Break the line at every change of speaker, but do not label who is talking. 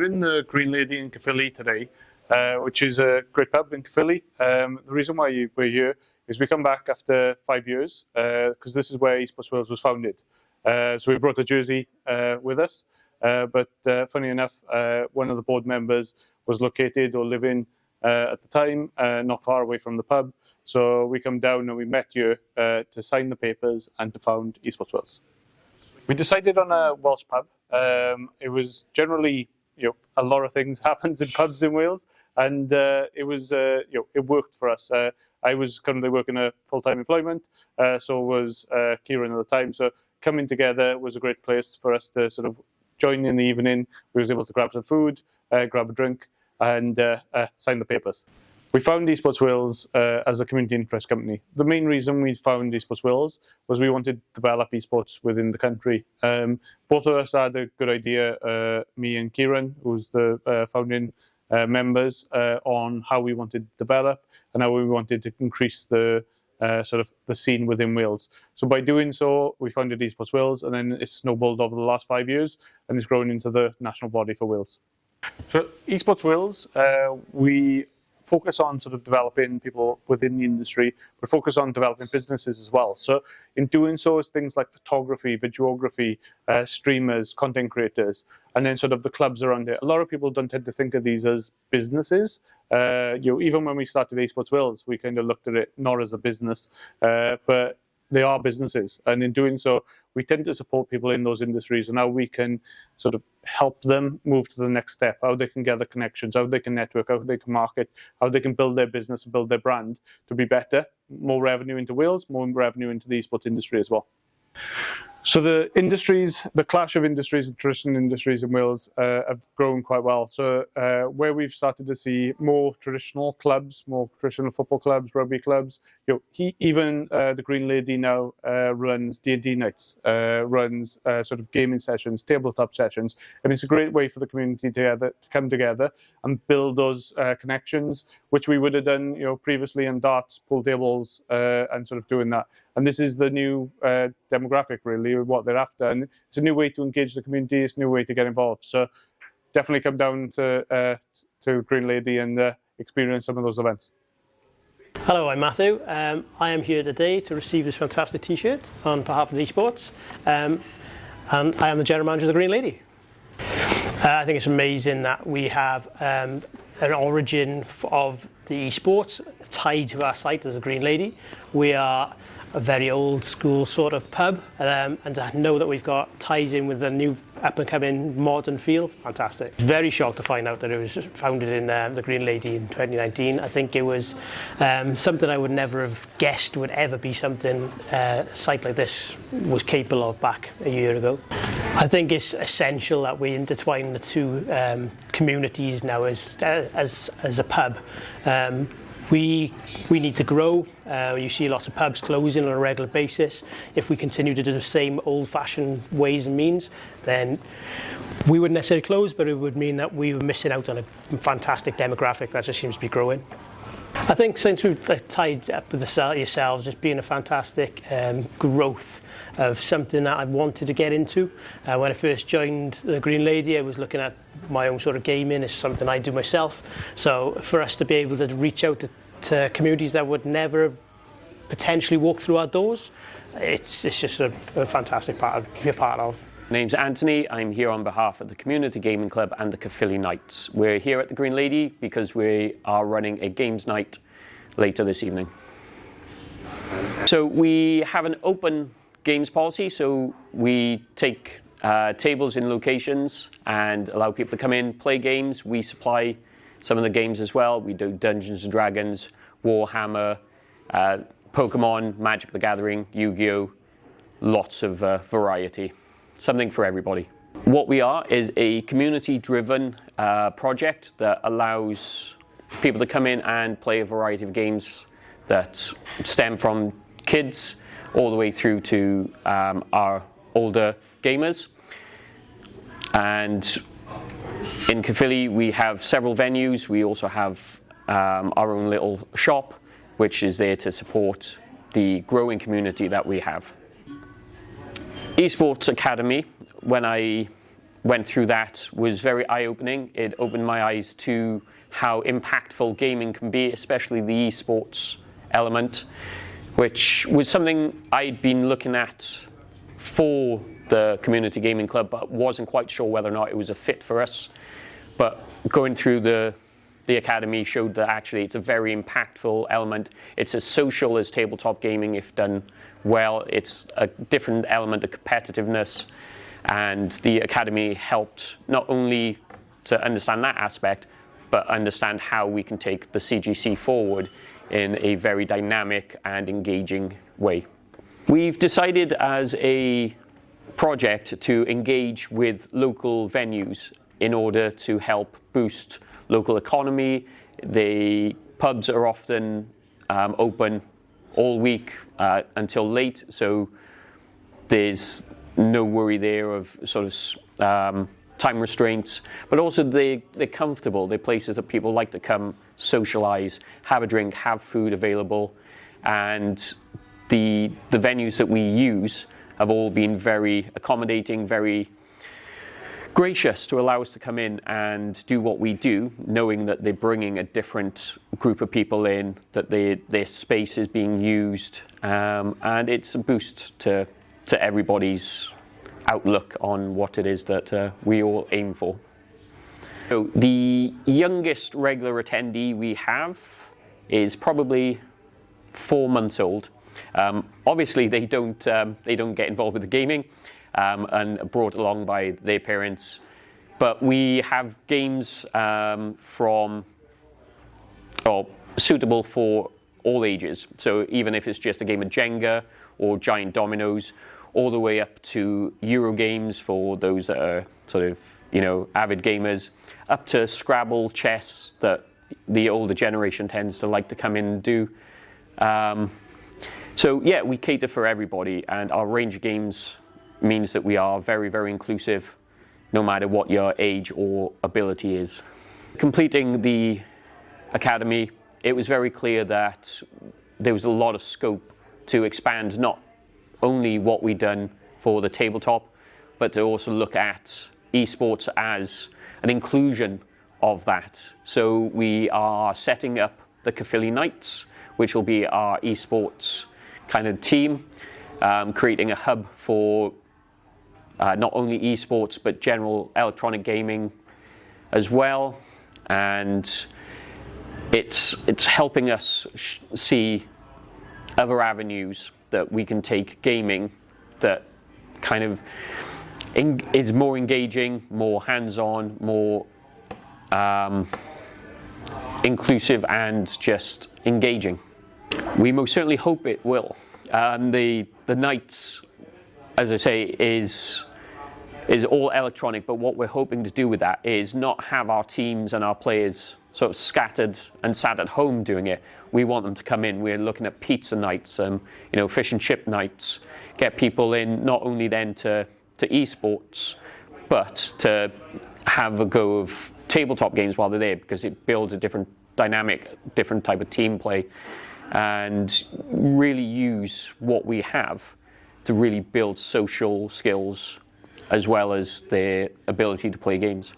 We're in the Green Lady in Caerphilly today, which is a great pub in Caerphilly. The reason why we're here is we come back after 5 years because this is where Esports Wales was founded. So we brought a jersey with us, but funny enough, one of the board members was located or living at the time not far away from the pub. So we come down and we met here to sign the papers and to found Esports Wales. We decided on a Welsh pub. It was generally, a lot of things happens in pubs in Wales, and it was, it worked for us. I was currently working a full-time employment, so was Kieran at the time. So coming together was a great place for us to sort of join in the evening. We was able to grab some food, grab a drink, and sign the papers. We found Esports Wales as a community interest company. The main reason we found Esports Wales was we wanted to develop esports within the country. Both of us had a good idea, me and Kieran, who's the founding members, on how we wanted to develop and how we wanted to increase the sort of the scene within Wales. So by doing so, we founded Esports Wales, and then it's snowballed over the last 5 years, and it's grown into the national body for Wales. So Esports Wales, we focus on sort of developing people within the industry, but focus on developing businesses as well. So in doing so, it's things like photography, videography, streamers, content creators, and then sort of the clubs around it. A lot of people don't tend to think of these as businesses. Even when we started Esports Wales, we kind of looked at it not as a business, but they are businesses. And in doing so, we tend to support people in those industries and how we can sort of help them move to the next step, how they can gather connections, how they can network, how they can market, how they can build their business and build their brand to be better, more revenue into Wales, more revenue into the esports industry as well. So the industries, the clash of industries and traditional industries in Wales have grown quite well. So where we've started to see more traditional clubs, more traditional football clubs, rugby clubs, even the Green Lady now runs D&D nights, runs sort of gaming sessions, tabletop sessions, and it's a great way for the community to come together and build those connections, which we would have done, previously in darts, pool tables, and sort of doing that. And this is the new demographic, really, what they're after. And it's a new way to engage the community. It's a new way to get involved. So definitely come down to Green Lady and experience some of those events.
Hello, I'm Matthew. I am here today to receive this fantastic T-shirt on behalf of esports. And I am the General Manager of the Green Lady. I think it's amazing that we have an origin of the esports tied to our site as a Green Lady. We are a very old school sort of pub, and to know that we've got ties in with a new up and coming modern feel, fantastic. Very shocked to find out that it was founded in the Green Lady in 2019. I think it was something I would never have guessed would ever be something a site like this was capable of back a year ago. I think it's essential that we intertwine the two communities now as a pub. We need to grow. You see lots of pubs closing on a regular basis. If we continue to do the same old-fashioned ways and means, then we wouldn't necessarily close, but it would mean that we were missing out on a fantastic demographic that just seems to be growing. I think since we've tied up with yourselves, it's been a fantastic growth of something that I wanted to get into. When I first joined the Green Lady, I was looking at my own sort of gaming. It's something I do myself. So for us to be able to reach out to communities that would never have potentially walked through our doors, it's just a fantastic part to be a part of.
My name's Anthony. I'm here on behalf of the Community Gaming Club and the Caerphilly Knights. We're here at the Green Lady because we are running a games night later this evening. So we have an open games policy, so we take tables in locations and allow people to come in, play games. We supply some of the games as well. We do Dungeons & Dragons, Warhammer, Pokemon, Magic the Gathering, Yu-Gi-Oh! Lots of variety. Something for everybody. What we are is a community-driven project that allows people to come in and play a variety of games that stem from kids all the way through to our older gamers. And in Caerphilly we have several venues. We also have our own little shop, which is there to support the growing community that we have. Esports Academy, when I went through that was very eye-opening. It opened my eyes to how impactful gaming can be, especially the esports element, which was something I'd been looking at for the community gaming club, but wasn't quite sure whether or not it was a fit for us. But going through the academy showed that actually it's a very impactful element. It's as social as tabletop gaming if done well. It's a different element of competitiveness, and the academy helped not only to understand that aspect, but understand how we can take the CGC forward in a very dynamic and engaging way. We've decided as a project to engage with local venues in order to help boost local economy. The pubs are often open all week until late, so there's no worry there of sort of time restraints, but also they're comfortable. They're places that people like to come socialize, have a drink, have food available, and the venues that we use have all been very accommodating, very gracious to allow us to come in and do what we do, knowing that they're bringing a different group of people in, that their space is being used, and it's a boost to everybody's outlook on what it is that we all aim for. So the youngest regular attendee we have is probably 4 months old. Obviously, they don't get involved with the gaming, and are brought along by their parents. But we have games suitable for all ages. So even if it's just a game of Jenga or giant dominoes, all the way up to Euro games for those that are sort of, avid gamers, up to Scrabble, chess that the older generation tends to like to come in and do. So yeah, we cater for everybody, and our range of games means that we are very, very inclusive, no matter what your age or ability is. Completing the academy, it was very clear that there was a lot of scope to expand not only what we've done for the tabletop, but to also look at esports as an inclusion of that. So we are setting up the Caerphilly Knights, which will be our esports kind of team, creating a hub for not only esports but general electronic gaming as well, and it's helping us see other avenues that we can take gaming that kind of is more engaging, more hands-on, more inclusive and just engaging. We most certainly hope it will. The Knights, as I say, is all electronic, but what we're hoping to do with that is not have our teams and our players sort of scattered and sat at home doing it. We want them to come in. We're looking at pizza nights, fish and chip nights, get people in not only then to esports, but to have a go of tabletop games while they're there, because it builds a different dynamic, different type of team play, and really use what we have to really build social skills as well as their ability to play games.